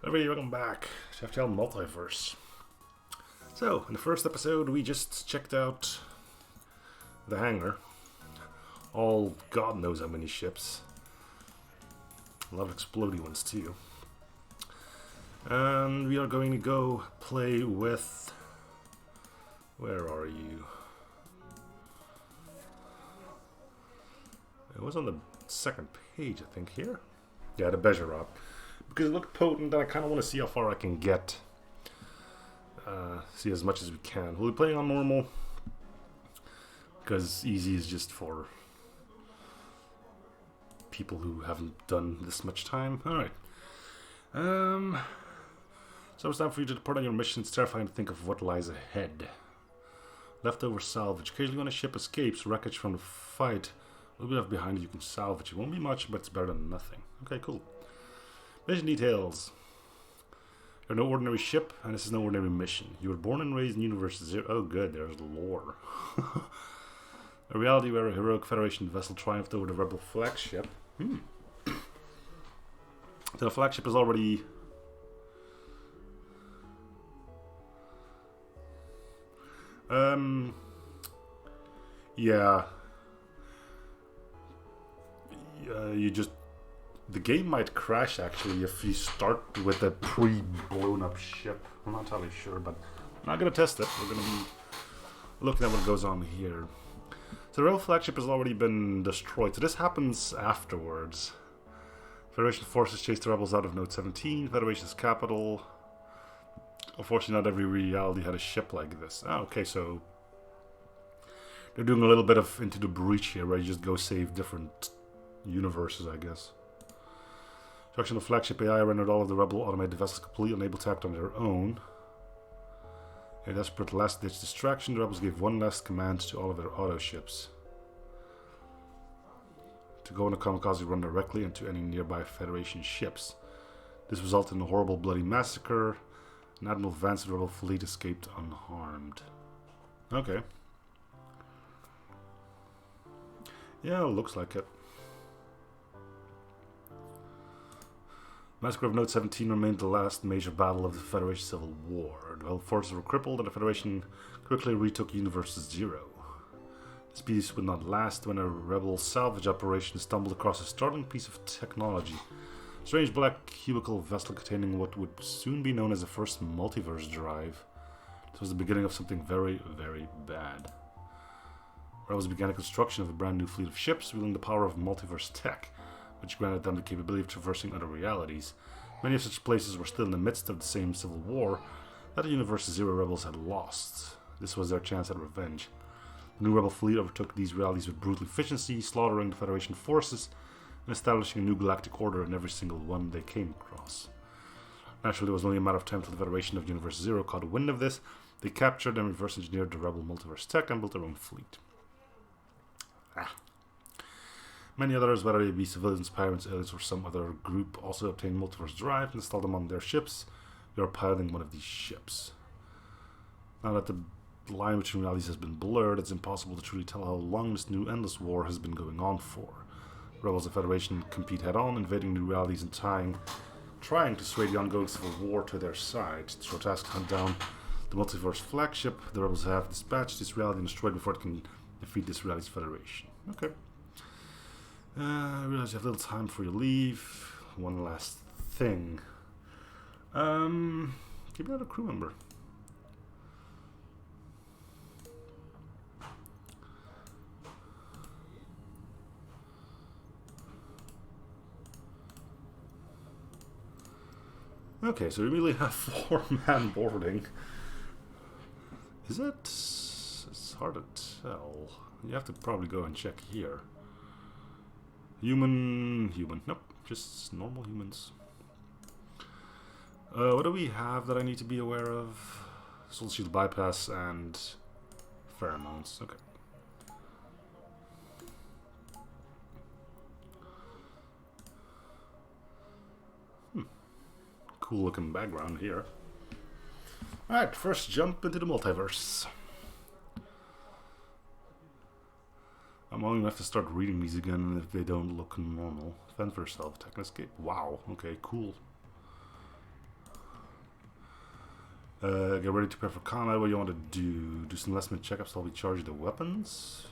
Everybody, welcome back to FTL Multiverse. So, in the first episode, we just checked out the hangar. All God knows how many ships. A lot of exploding ones, too. And we are going to go play with... Where are you? It was on the second page, I think, here. Yeah, the Bejerot. Because it looked potent, and I kind of want to see how far I can get. See as much as we can. We'll be playing on normal. Because easy is just for people who haven't done this much time. Alright. So it's time for you to depart on your mission. It's terrifying to think of what lies ahead. Leftover salvage. Occasionally when a ship escapes wreckage from the fight, what we have behind you can salvage. It won't be much, but it's better than nothing. Okay, cool. Mission details. You're no ordinary ship, and this is no ordinary mission. You were born and raised in Universe Zero. Oh good, there's lore. A reality where a heroic Federation vessel triumphed over the Rebel flagship. So the flagship is already... Yeah. You just... The game might crash, actually, if you start with a pre-blown up ship. I'm not entirely sure, but I'm not going to test it. We're going to be looking at what goes on here. So the Rebel flagship has already been destroyed, so this happens afterwards. Federation forces chase the rebels out of Node 17, Federation's capital. Unfortunately, not every reality had a ship like this. Ah, okay, so they're doing a little bit of Into the Breach here, where you just go save different universes, I guess. Destruction of flagship AI rendered all of the rebel automated vessels completely unable to act on their own. In a desperate last-ditch distraction, the rebels gave one last command to all of their auto ships. To go on a kamikaze run directly into any nearby Federation ships. This resulted in a horrible bloody massacre. An Admiral Vance's rebel fleet escaped unharmed. Okay. Yeah, looks like it. Massacre of Node 17 remained the last major battle of the Federation Civil War. The rebel forces were crippled and the Federation quickly retook Universe Zero. This peace would not last when a rebel salvage operation stumbled across a startling piece of technology. A strange black cubicle vessel containing what would soon be known as the first Multiverse drive. This was the beginning of something very, very bad. Rebels began the construction of a brand new fleet of ships wielding the power of multiverse tech, which granted them the capability of traversing other realities. Many of such places were still in the midst of the same civil war that the Universe Zero rebels had lost. This was their chance at revenge. The new rebel fleet overtook these realities with brutal efficiency, slaughtering the Federation forces and establishing a new galactic order in every single one they came across. Naturally, it was only a matter of time till the Federation of Universe Zero caught wind of this. They captured and reverse engineered the rebel multiverse tech and built their own fleet. Many others, whether they be civilians, pirates, aliens, or some other group, also obtained multiverse drive and installed them on their ships. They are piloting one of these ships. Now that the line between realities has been blurred, it's impossible to truly tell how long this new endless war has been going on for. Rebels and Federation compete head-on, invading new realities and trying to sway the ongoing civil war to their side. It's your task to hunt down the multiverse flagship. The rebels have dispatched this reality and destroyed before it can defeat this reality's Federation. Okay. I realize you have little time before you leave. One last thing. Give me another crew member. Okay, so we really have 4-man boarding. Is that... It's hard to tell. You have to probably go and check here. Human. Nope, just normal humans. What do we have that I need to be aware of? Soul shield bypass and pheromones. Okay. Cool looking background here. Alright, first jump into the multiverse. I'm only going to have to start reading these again if they don't look normal. Fend for yourself, attack and escape. Wow, okay, cool. Get ready to prepare for combat. What do you want to do? Do some last minute checkups while we charge the weapons?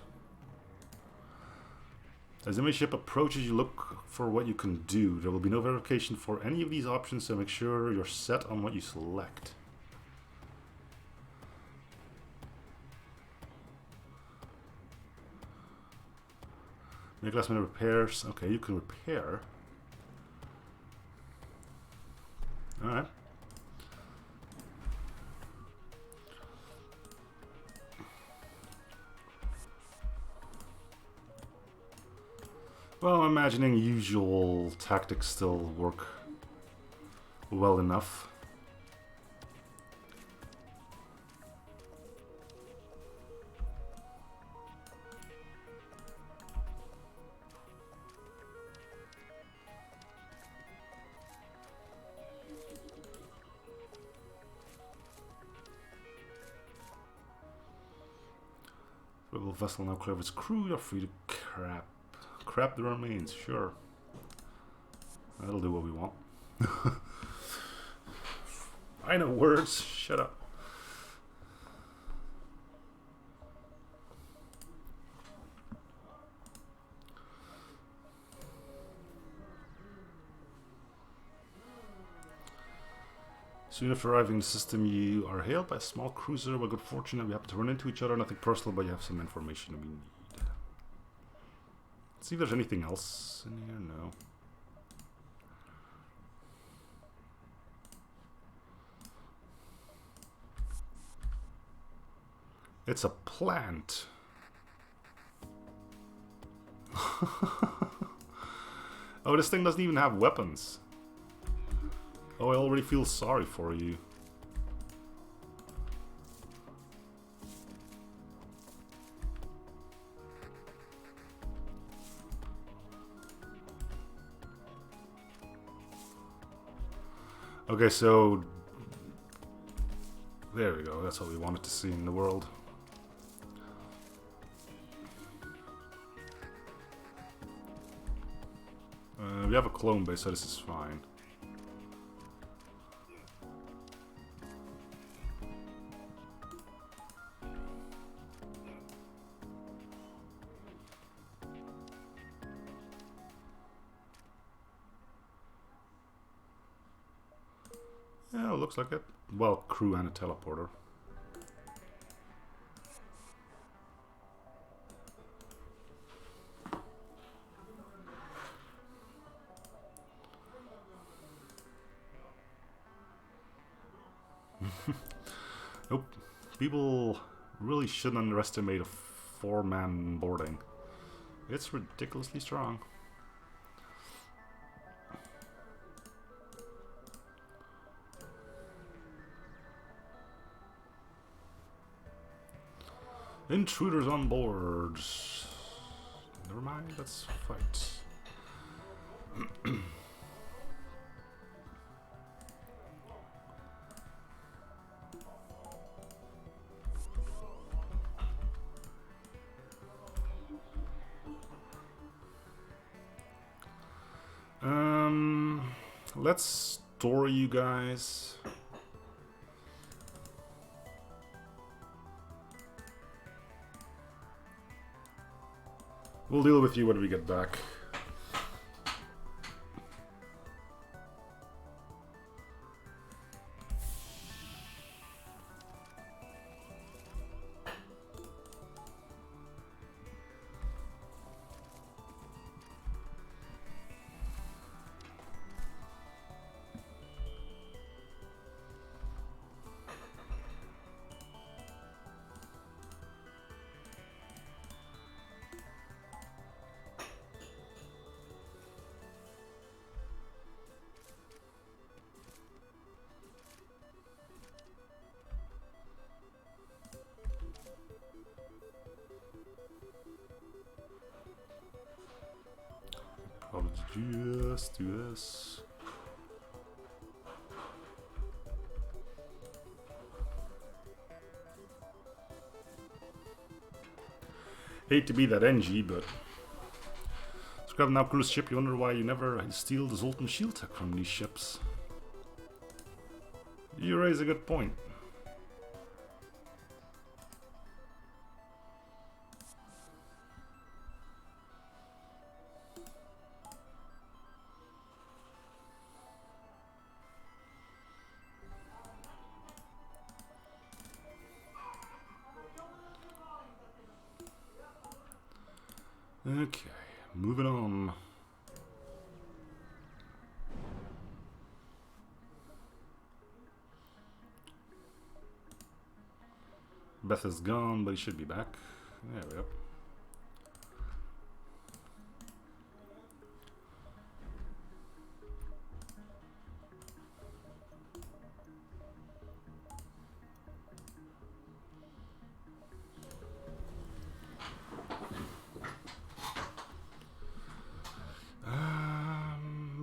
As the enemy ship approaches, you look for what you can do. There will be no verification for any of these options, so make sure you're set on what you select. Make last minute repairs. Okay, you can repair. Alright. Well, I'm imagining usual tactics still work well enough. Rebel vessel now clear of its crew. You're free to crap the remains. Sure, that'll do what we want. I know words. Shut up. Soon after arriving in the system, you are hailed by a small cruiser. By good fortune, we happen to run into each other. Nothing personal, but you have some information we need. Let's see if there's anything else in here. No. It's a plant. Oh, this thing doesn't even have weapons. Oh, I already feel sorry for you. Okay, so there we go. That's what we wanted to see in the world. We have a clone base, so this is fine. Yeah, it looks like it. Well, crew and a teleporter. Nope. People really shouldn't underestimate a 4-man boarding. It's ridiculously strong. Intruders on board. Never mind, let's fight. Let's store you guys. We'll deal with you when we get back. I'll just do this. Hate to be that NG, but grab an outcruise ship. You wonder why you never steal the Zoltan shield tech from these ships. You raise a good point. Okay, moving on. Beth is gone, but he should be back. There we go.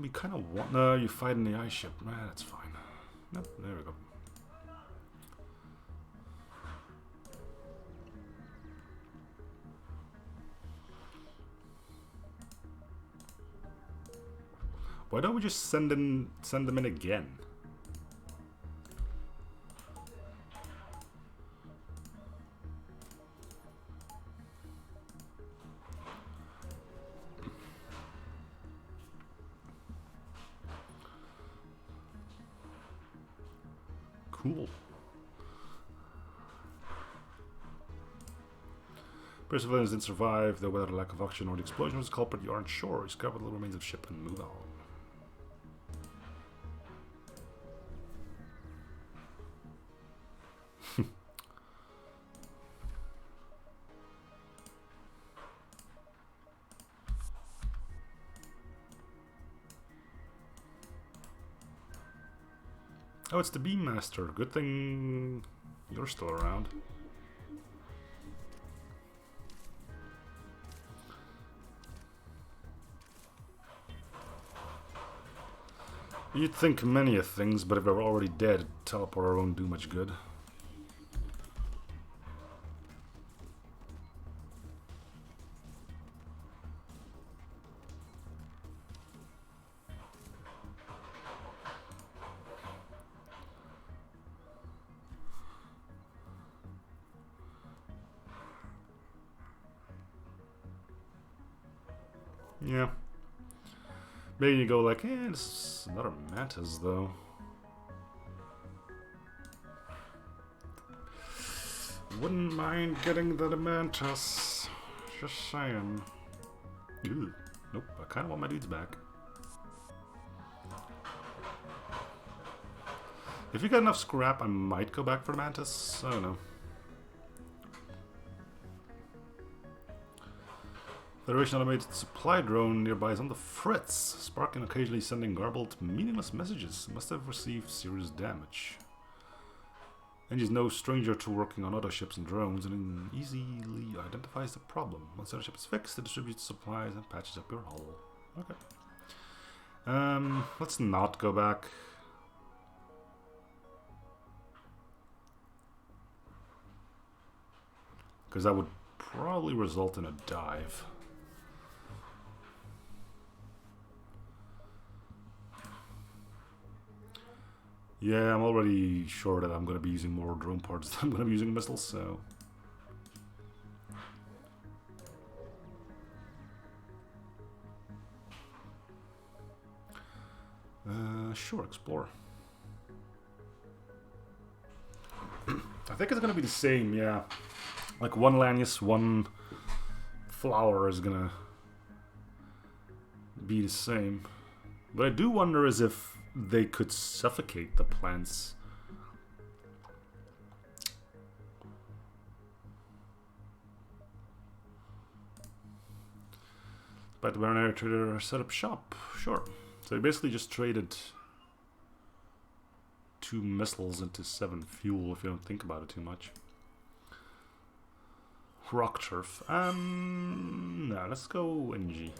We kind of want... No, you fight in the ice ship. Nah, that's fine. Nope, there we go. Why don't we just send them in again? Cool. Perseverance didn't survive, though whether the lack of oxygen or the explosion was the culprit, you aren't sure. Scrap the little remains of the ship and move on. Oh, it's the Beam Master. Good thing you're still around. You'd think many of things, but if they're already dead, teleporter won't do much good. Yeah. Maybe you go like, eh, this is another Mantis though. Wouldn't mind getting the Mantis. Just saying. Ooh. Nope, I kinda want my dudes back. If you got enough scrap, I might go back for the Mantis. I don't know. Federation automated supply drone nearby is on the fritz, sparking occasionally sending garbled, meaningless messages. Must have received serious damage. Engie is no stranger to working on other ships and drones and easily identifies the problem. Once the ship is fixed, it distributes supplies and patches up your hull. Okay. Let's not go back. Because that would probably result in a dive. Yeah, I'm already sure that I'm going to be using more drone parts than I'm going to be using missiles, so... Sure, explore. I think it's going to be the same, yeah. Like one Lanius, one flower is going to be the same. But I do wonder as if they could suffocate the plants. But the Baron Trader set up shop, sure. So they basically just traded 2 missiles into 7 fuel if you don't think about it too much. Rock turf. No, let's go NG.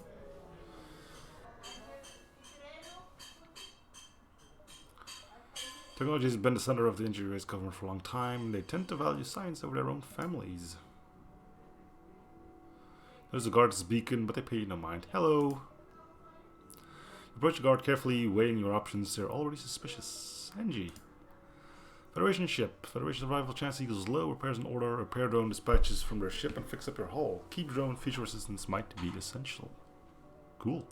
Technology has been the center of the injury race government for a long time. They tend to value science over their own families. There's a guard's beacon, but they pay no mind. Hello! Approach the guard carefully, weighing your options. They're already suspicious. NG. Federation ship. Federation survival chance equals low. Repairs in order. Repair drone dispatches from their ship and fix up your hull. Keep drone feature resistance might be essential. Cool.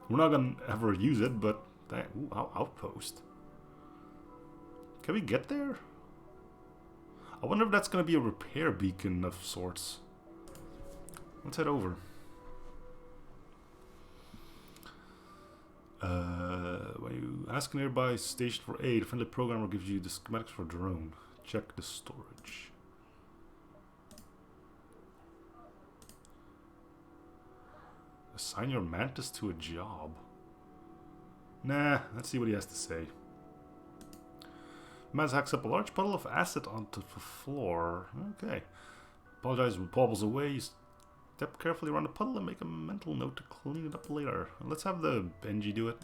We're not gonna ever use it, but... Ooh, outpost. Can we get there? I wonder if that's going to be a repair beacon of sorts. Let's head over. When you ask a nearby station for aid, a friendly programmer gives you the schematics for a drone. Check the storage. Assign your mantis to a job. Nah, let's see what he has to say. Maz hacks up a large puddle of acid onto the floor. Okay. Apologize when wobbles away. You step carefully around the puddle and make a mental note to clean it up later. Let's have the Benji do it.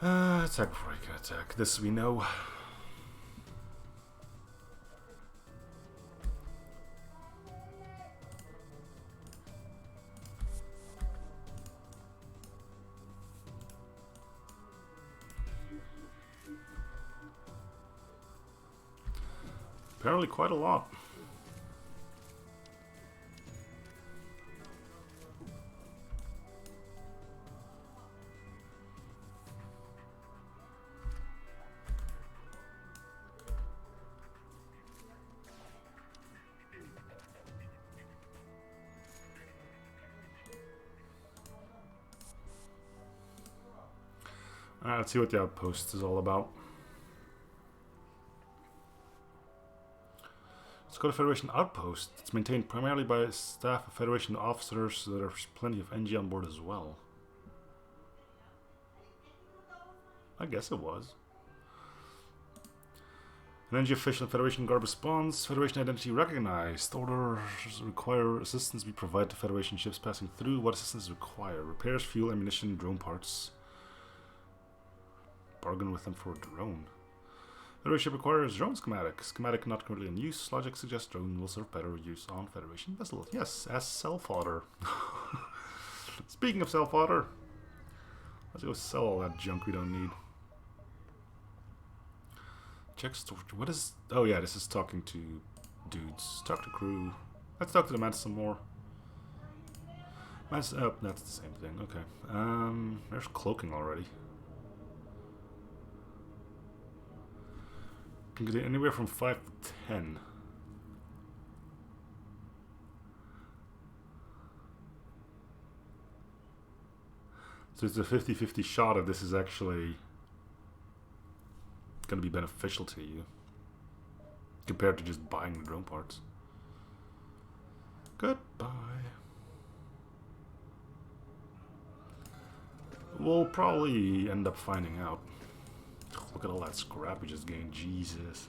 Attack before I can attack. This we know. Apparently quite a lot. Alright, let's see what the outpost is all about. Let's go to Federation Outpost. It's maintained primarily by a staff of Federation officers, so there's plenty of NG on board as well. I guess it was. An NG official in Federation Guard responds. Federation identity recognized. Orders require assistance be provided to Federation ships passing through. What assistance require? Repairs, fuel, ammunition, drone parts. Bargain with them for a drone. Federation ship requires drone schematic. Schematic not currently in use. Logic suggests drone will serve better use on Federation vessels. Yes, as self-fodder. Speaking of self-fodder, let's go sell all that junk we don't need. Check storage. What is... Oh yeah, this is talking to dudes. Talk to crew. Let's talk to the man some more. Man's... Oh, that's the same thing. Okay. There's cloaking already. Can get anywhere from 5 to 10. So it's a 50-50 shot if this is actually going to be beneficial to you compared to just buying the drone parts. Goodbye. We'll probably end up finding out. Look at all that scrap we just gained. Jesus.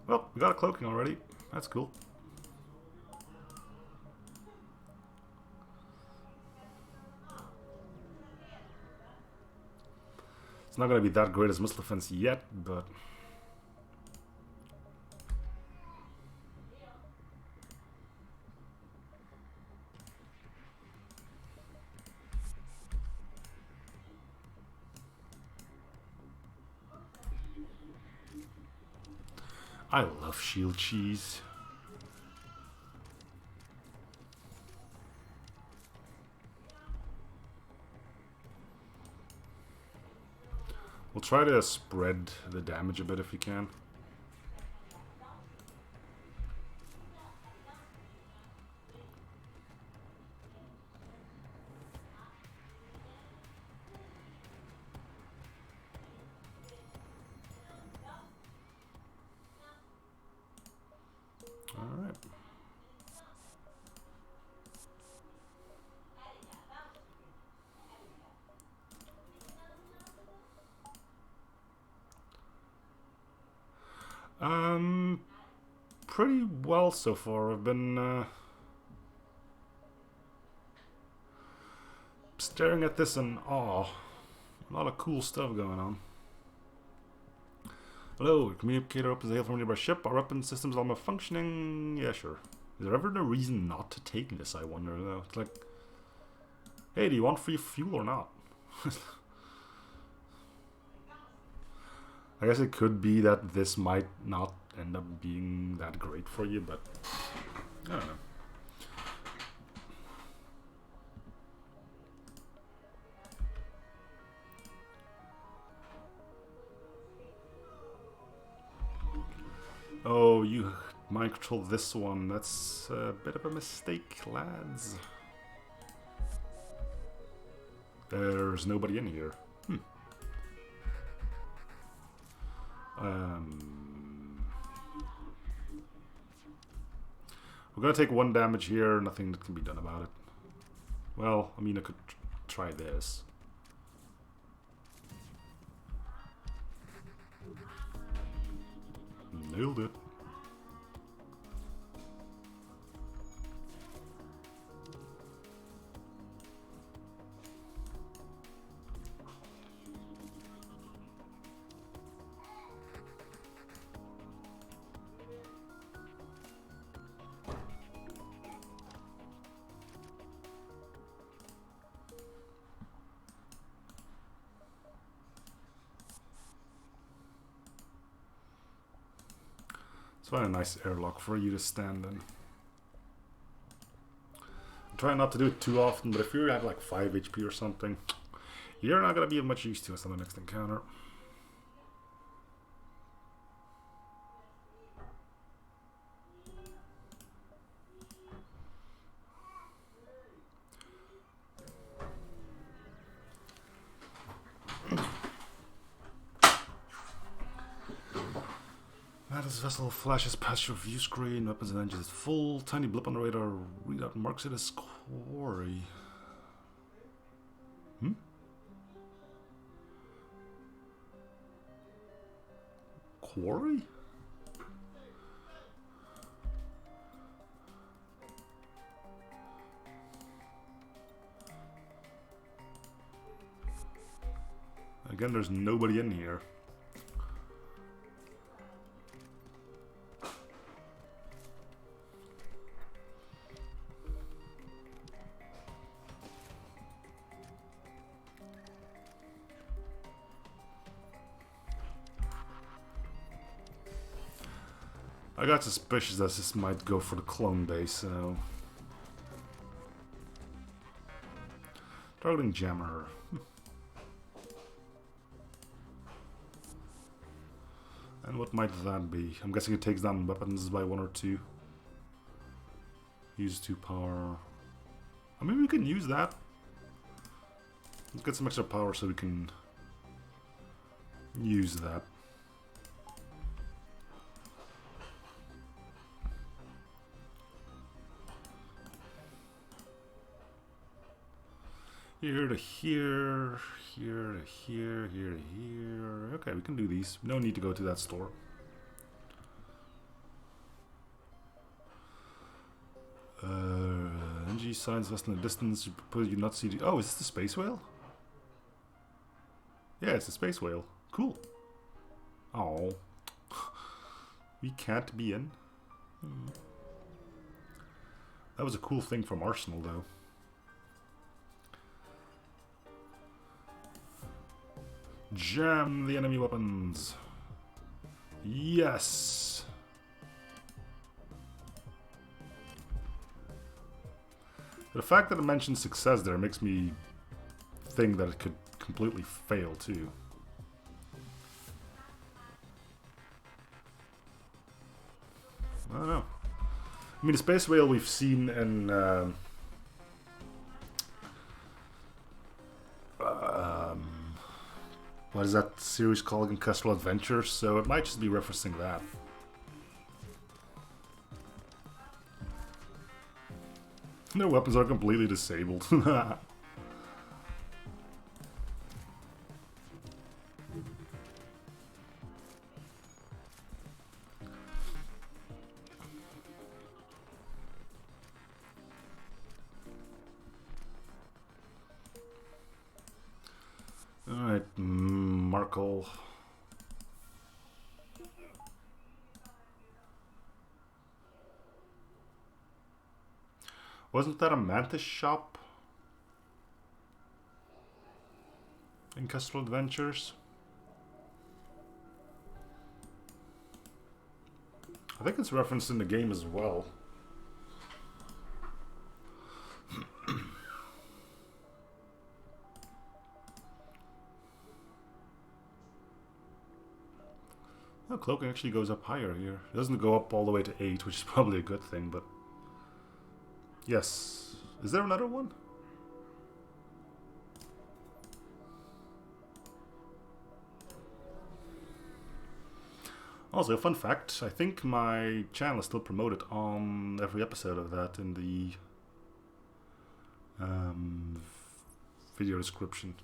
Well, we got a cloaking already. That's cool. It's not going to be that great as missile defense yet, but... I love shield cheese. We'll try to spread the damage a bit if we can. Pretty well so far. I've been staring at this in awe. A lot of cool stuff going on. Hello, communicator opens the hail from a nearby ship. Our weapon systems all malfunctioning. Yeah, sure. Is there ever no reason not to take this, I wonder, though? It's like, hey, do you want free fuel or not? I guess it could be that this might not end up being that great for you, but I don't know. Oh, you mind control this one. That's a bit of a mistake, lads. There's nobody in here. We're gonna take 1 damage here. Nothing that can be done about it. Well, I mean, I could try this. Nailed it. It's find a nice airlock for you to stand in. I'm trying not to do it too often, but if you have like 5 HP or something, you're not going to be of much use to us on the next encounter. This vessel flashes past your view screen, weapons and engines full, tiny blip on the radar readout marks it as quarry. Quarry? Again, there's nobody in here. I got suspicious that this might go for the clone base, so... Targeting jammer. And what might that be? I'm guessing it takes down weapons by 1 or 2. Use 2 power. I mean, we can use that. Let's get some extra power so we can use that. Here to here, here to here, here to here. Okay, we can do these. No need to go to that store. NG signs less than a distance. You propose you not see the... Oh, is this the space whale? Yeah, it's the space whale. Cool. Oh, we can't be in. That was a cool thing from Arsenal, though. Jam the enemy weapons. Yes. The fact that it mentions success there makes me think that it could completely fail too. I don't know. I mean, the space whale we've seen in what is that series called in Kestrel Adventures? So it might just be referencing that. Their weapons are completely disabled. Alright, Markle. Wasn't that a Mantis shop in Kestrel Adventures? I think it's referenced in the game as well. Oh, cloaking actually goes up higher here. It doesn't go up all the way to 8, which is probably a good thing, but... Yes. Is there another one? Also, a fun fact, I think my channel is still promoted on every episode of that in the video description.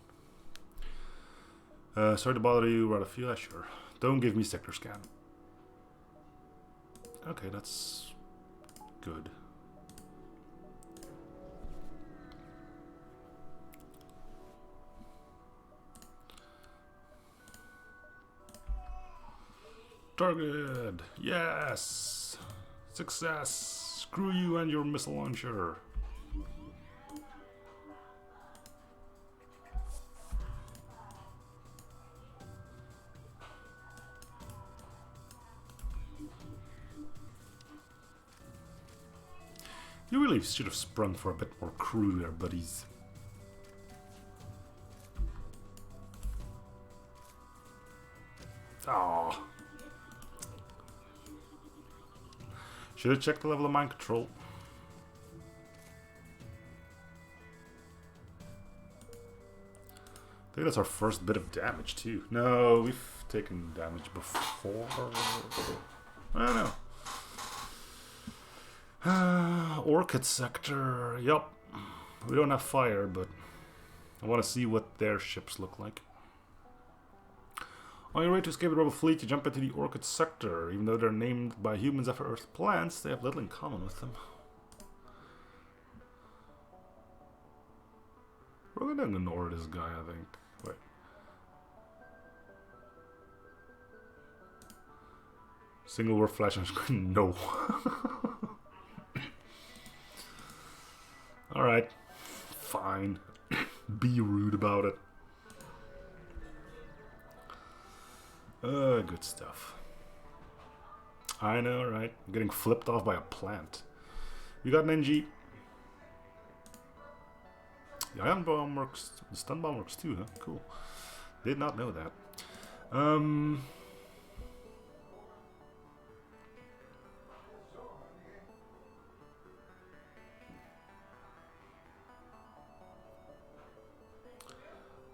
Sorry to bother you, Radif. Yeah, sure. Don't give me sector scan. Okay, that's good. Target! Yes! Success! Screw you and your missile launcher. You really should have sprung for a bit more crew there, buddies. Aww. Should have checked the level of mind control. I think that's our first bit of damage too. No, we've taken damage before. I don't know. Orchid sector. Yup. We don't have fire, but I want to see what their ships look like. On your way to escape the rebel fleet, you jump into the Orchid sector. Even though they're named by humans after Earth plants, they have little in common with them. We're gonna ignore this guy, I think. Wait. Single word flash on screen. No. Alright. Fine. Be rude about it. Good stuff. I know, right? I'm getting flipped off by a plant. You got an NG. The ion bomb works. The stun bomb works too, huh? Cool. Did not know that.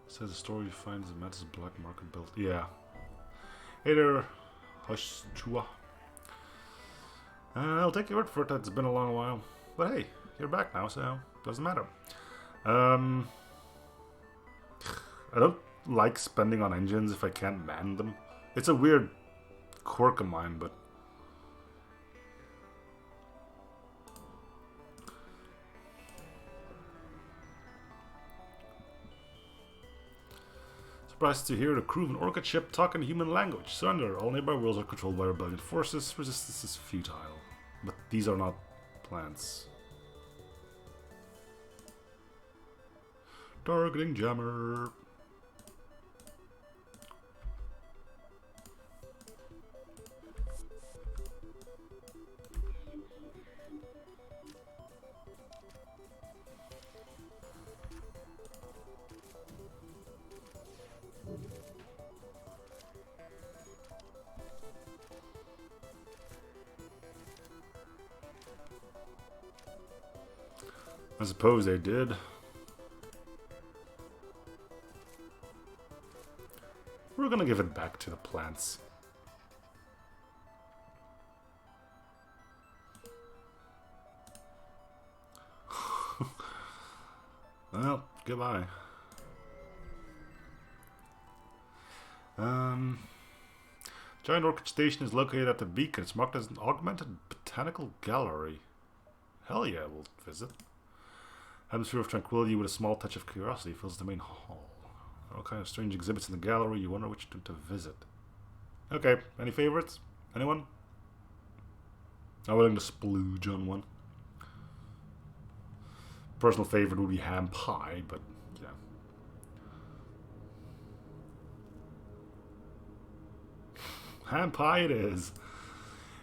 Says the story finds the Mattis black market built. Yeah. Hey there, Hush Chua. I'll take your word for it that it's been a long while. But hey, you're back now, so doesn't matter. I don't like spending on engines if I can't man them. It's a weird quirk of mine, but... Surprised to hear the crew of an Orchid ship talk in human language. Surrender. All nearby worlds are controlled by rebellion forces. Resistance is futile. But these are not plants. Targeting jammer. I suppose they did. We're gonna give it back to the plants. Well, goodbye. Giant Orchid Station is located at the beacon. It's marked as an augmented botanical gallery. Hell yeah, we'll visit. Atmosphere of tranquility with a small touch of curiosity fills the main hall. All kinds of strange exhibits in the gallery. You wonder which one to visit. Okay, any favorites? Anyone? I'm willing to splooge on one. Personal favorite would be ham pie, but yeah. Ham pie it is.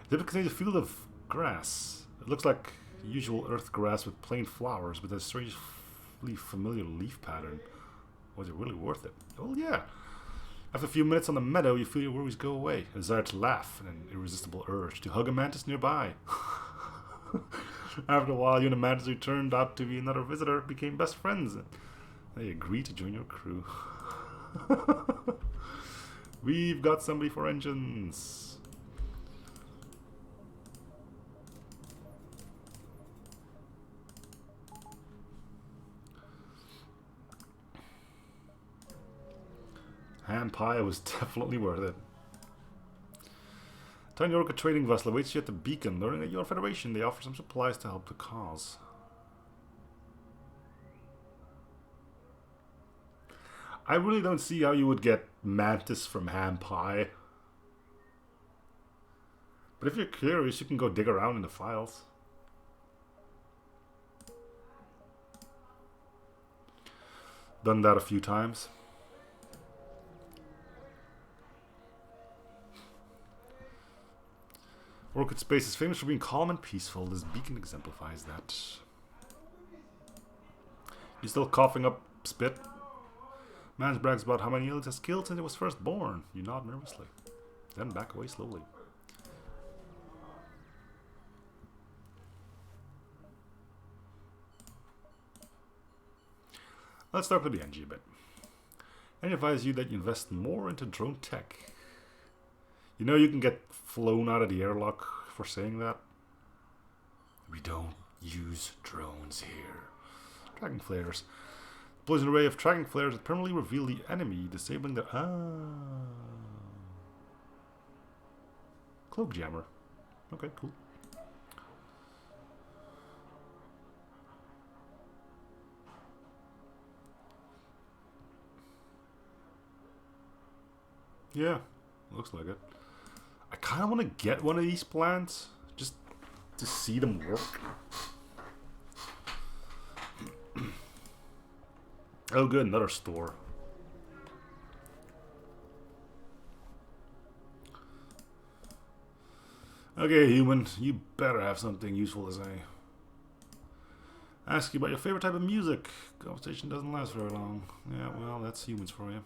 It contains a field of grass. It looks like usual earth grass with plain flowers, but a strangely familiar leaf pattern. Was it really worth it? Well, yeah. After a few minutes on the meadow, you feel your worries go away. A desire to laugh and an irresistible urge to hug a mantis nearby. After a while, you and a mantis who turned out to be another visitor became best friends. They agreed to join your crew. We've got somebody for engines. Hand pie was definitely worth it. Tiny Orca trading vessel awaits you at the beacon. Learning that your Federation, they offer some supplies to help the cause. I really don't see how you would get Mantis from Ham Pie. But if you're curious, you can go dig around in the files. Done that a few times. Orchid Space is famous for being calm and peaceful. This beacon exemplifies that. You still coughing up spit? Man brags about how many aliens has killed since it was first born. You nod nervously. Then back away slowly. Let's start with the NG a bit. I advise you that you invest more into drone tech. You know you can get flown out of the airlock for saying that? We don't use drones here. Tracking flares. Deploys an array of tracking flares that permanently reveal the enemy, disabling their... Cloak jammer. Okay, cool. Yeah, looks like it. I kind of want to get one of these plants just to see them work. Oh good, another store. Okay, human, you better have something useful to say. Ask you about your favorite type of music. Conversation doesn't last very long. Yeah, well, that's humans for you.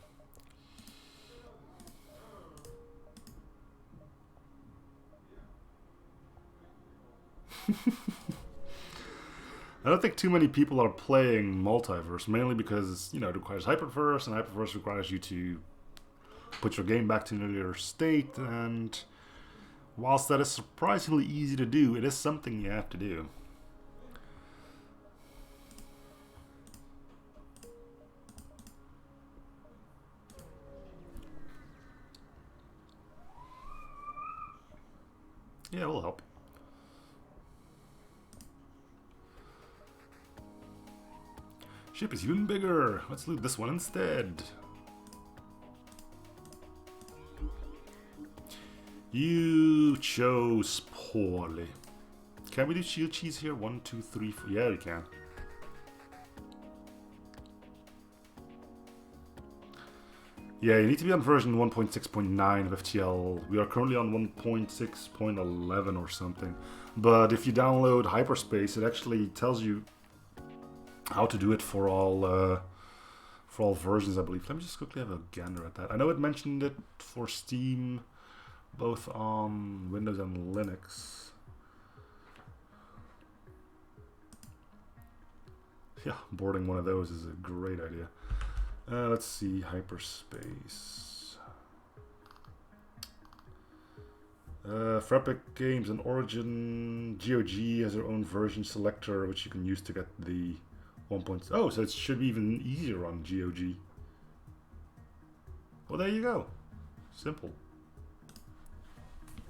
I don't think too many people are playing Multiverse, mainly because, you know, it requires Hyperverse, and Hyperverse requires you to put your game back to an earlier state, and whilst that is surprisingly easy to do, it is something you have to do. Yeah, it will help. Ship is even bigger. Let's loot this one instead. You chose poorly. Can we do shield cheese here? 1, 2, 3, 4. Yeah, we can. Yeah, you need to be on version 1.6.9 of FTL. We are currently on 1.6.11 or something. But if you download Hyperspace, it actually tells you how to do it for all versions, I believe. Let me just quickly have a gander at that. I know it mentioned it for Steam, both on Windows and Linux. Yeah, boarding one of those is a great idea. Let's see, Hyperspace. For Epic Games and Origin, GOG has their own version selector, which you can use to get the 1. Oh, so it should be even easier on GOG. Well, there you go. Simple.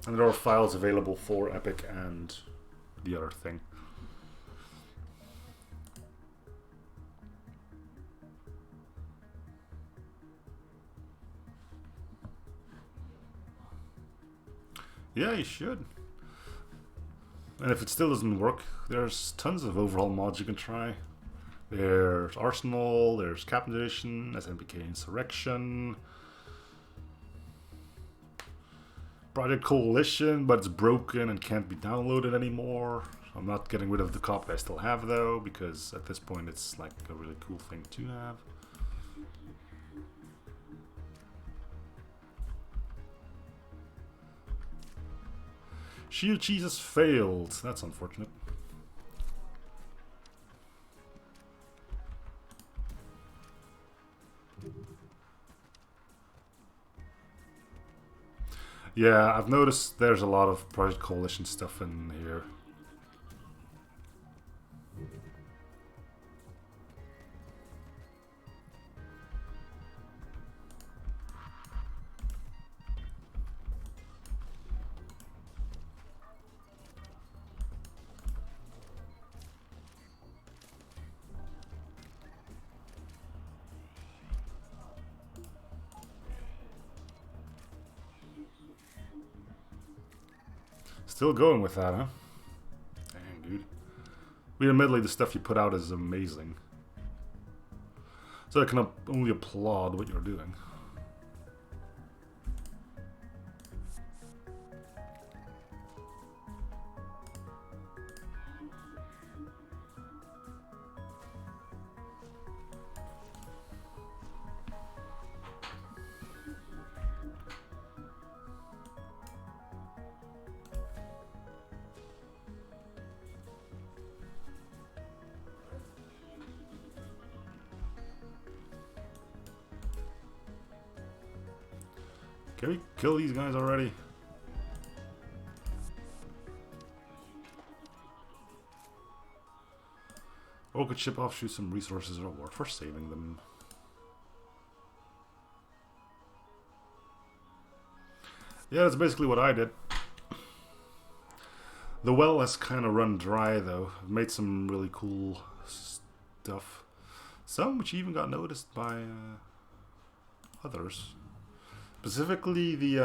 And there are files available for Epic and the other thing. Yeah, you should. And if it still doesn't work, there's tons of overhaul mods you can try. There's Arsenal, there's Captain Edition, SNPK Insurrection, Project Coalition, but it's broken and can't be downloaded anymore. I'm not getting rid of the copy I still have though, because at this point it's like a really cool thing to have. Shield cheeses failed. That's unfortunate. Yeah, I've noticed there's a lot of Project Coalition stuff in here. Still going with that, huh? Dang, dude. Admittedly, the stuff you put out is amazing. So I can only applaud what you're doing. Can we kill these guys already? Or could ship offshoot some resources or reward for saving them. Yeah, that's basically what I did. The well has kind of run dry though. I've made some really cool stuff. Some which even got noticed by others. Specifically the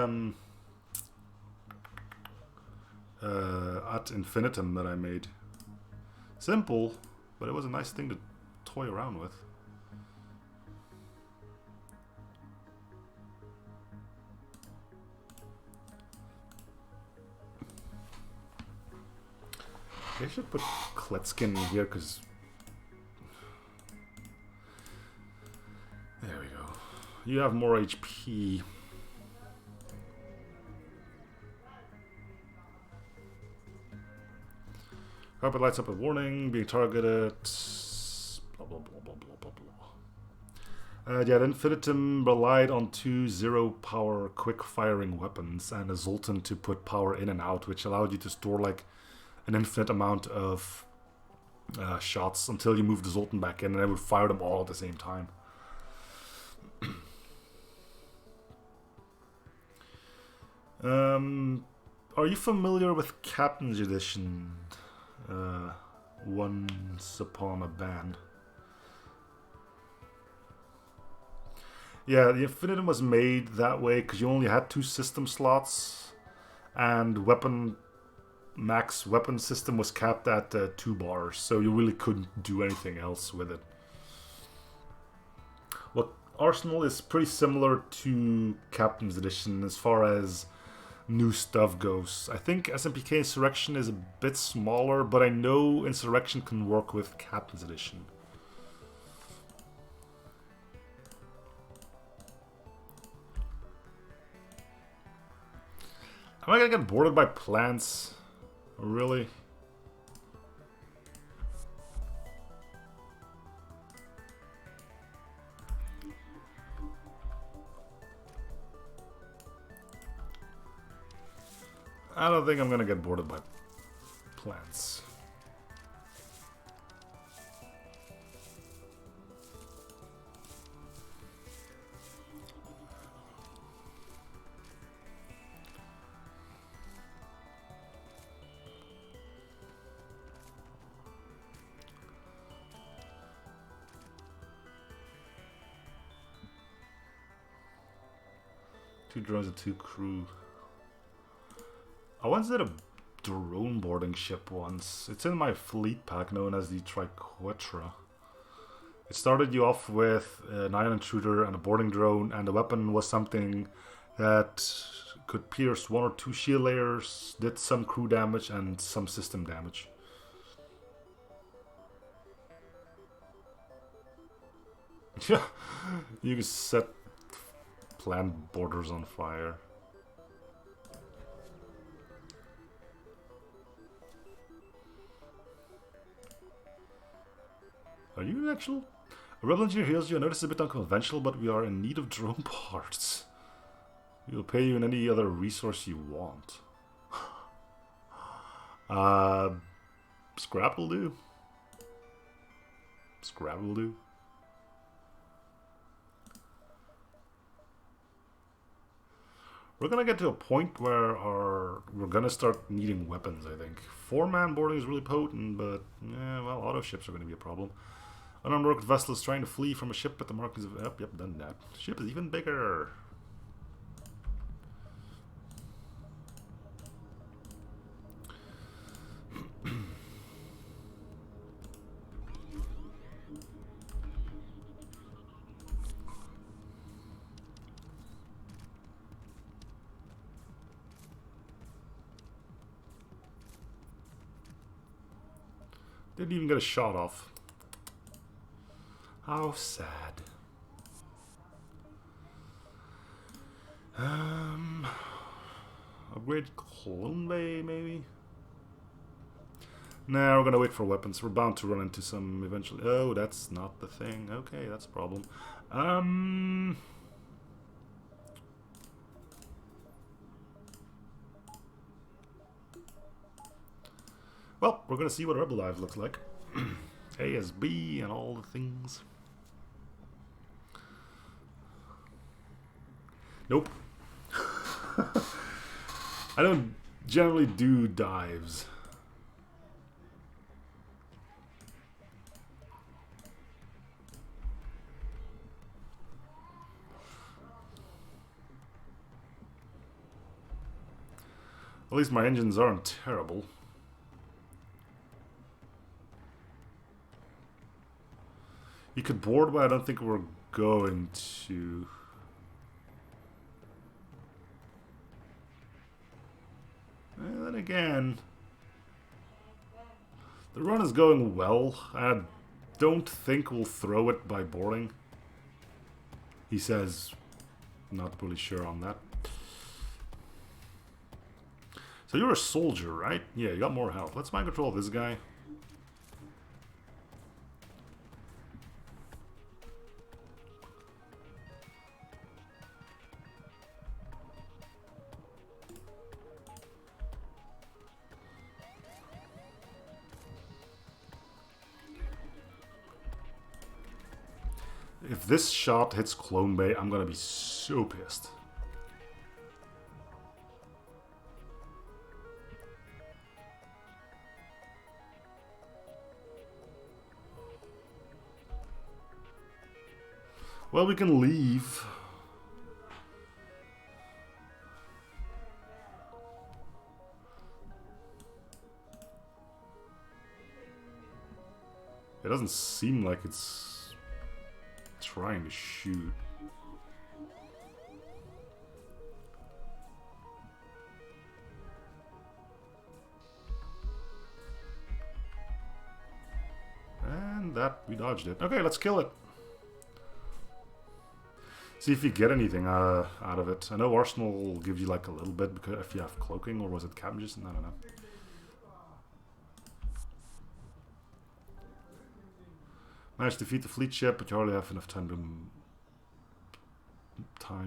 ad infinitum that I made. Simple, but it was a nice thing to toy around with. I should put Kletskin in here because there we go. You have more HP. Carpet lights up a warning, being targeted. Blah blah blah blah blah blah blah. Yeah, the Infinitum relied on 2 0-power quick-firing weapons and a Zoltan to put power in and out, which allowed you to store like an infinite amount of shots until you move the Zoltan back in, and it would fire them all at the same time. Are you familiar with Captain's Edition? Once Upon a Band. Yeah, the Infinitum was made that way because you only had 2 system slots, and max weapon system was capped at 2 bars, so you really couldn't do anything else with it. Well, Arsenal is pretty similar to Captain's Edition as far as new stuff goes. I think SMPK Insurrection is a bit smaller, but I know Insurrection can work with Captain's Edition. Am I gonna get boarded by plants? Really? I don't think I'm gonna get boarded by plants. Two drones and 2 crew. I once did a drone boarding ship once. It's in my fleet pack known as the Triquetra. It started you off with an ion intruder and a boarding drone, and the weapon was something that could pierce 1 or 2 shield layers, did some crew damage and some system damage. Yeah, you can set plant borders on fire. Are you an actual? A rebel engineer heals you. I know this is a bit unconventional, but we are in need of drone parts. We'll pay you in any other resource you want. Scrap will do. Scrap will do. We're gonna get to a point where we're gonna start needing weapons, I think. 4-man boarding is really potent, but yeah, well, auto ships are gonna be a problem. An unmarked vessel is trying to flee from a ship at the markings of... Yep, done that. Ship is even bigger. Didn't even get a shot off. How sad. Upgrade Clone Bay, maybe? Nah, we're gonna wait for weapons. We're bound to run into some eventually. Oh, that's not the thing. Okay, that's a problem. Well, we're gonna see what Rebel Live looks like. ASB and all the things. Nope. I don't generally do dives. At least my engines aren't terrible. You could board, but I don't think we're going to. And then again, the run is going well. I don't think we'll throw it by boarding. He says, not really sure on that. So you're a soldier, right? Yeah, you got more health. Let's mind control this guy. If this shot hits Clone Bay, I'm gonna be so pissed. Well, we can leave. It doesn't seem like it's trying to shoot. And that, we dodged it. Okay, let's kill it. See if you get anything out of it. I know Arsenal will give you like a little bit because if you have cloaking, or was it cabbages? I don't know. Managed to defeat the fleet ship, but you hardly have enough time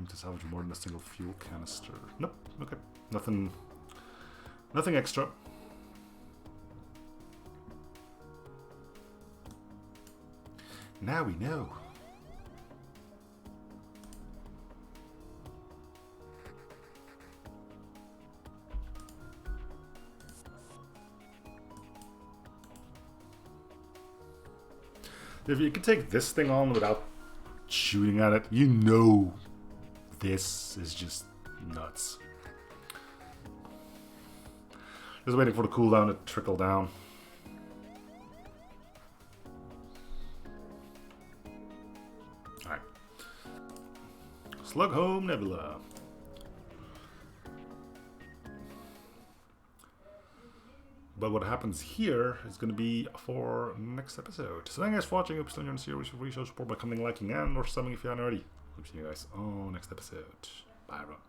to salvage more than a single fuel canister. Nope. Okay. Nothing extra. Now we know. If you can take this thing on without shooting at it, you know this is just nuts. Just waiting for the cooldown to trickle down. Alright. Slug home Nebula. But what happens here is going to be for next episode. So thank you guys for watching. Hope you're enjoying the series. Feel free to show support by commenting, liking, and or subbing if you haven't already. Hope to see you guys on next episode. Bye, everyone.